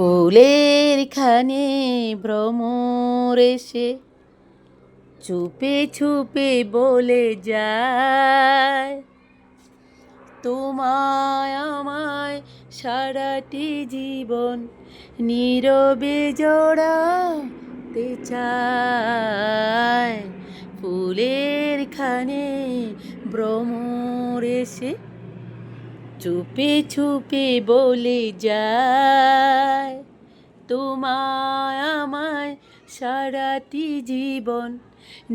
ফুলের খানে ভ্রমর এসে চুপে চুপে বলে যায়, তোমায় আমায় সারাটি জীবন নীরবে জড়াতে চায়। ফুলের খানে ভ্রমর এসে চুপে চুপে বলে যায়, তোমায় আমায় সারাটি জীবন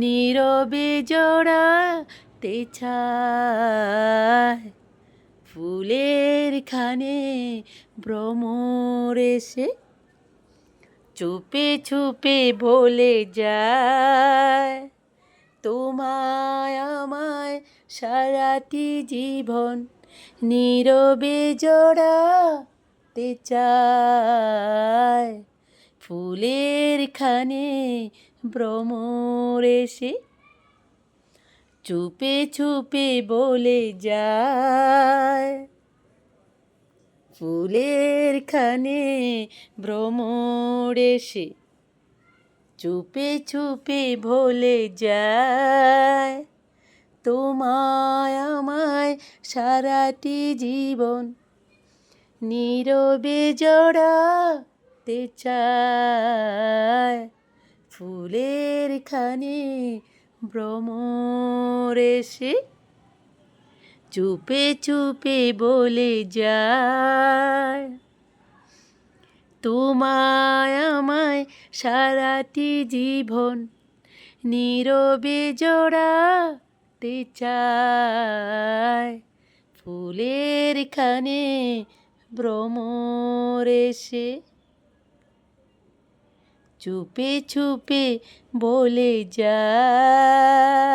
নীরবে জড়াতে চায়। ফুলের খানে ভ্রমর এসে চুপে চুপে বলে যায়, তোমায় আমায় সারাটি জীবন নীরবে জড়াতে চায়। ফুলের খানে ভ্রমর এসে চুপে চুপে বলে যায়, ফুলের খানে ভ্রমর এসে চুপে চুপে বলে যায়, তোমায় আমায় সারাটি জীবন নীরবে জড়াতে চায়। ফুলের খানে ভ্রমর এসে চুপে চুপে বলে যায়, তোমায় আমায় সারাটি জীবন নীরবে জড়াতে চায়। ফুলের খানে ভ্রমর এসে চুপে চুপে বলে যায়।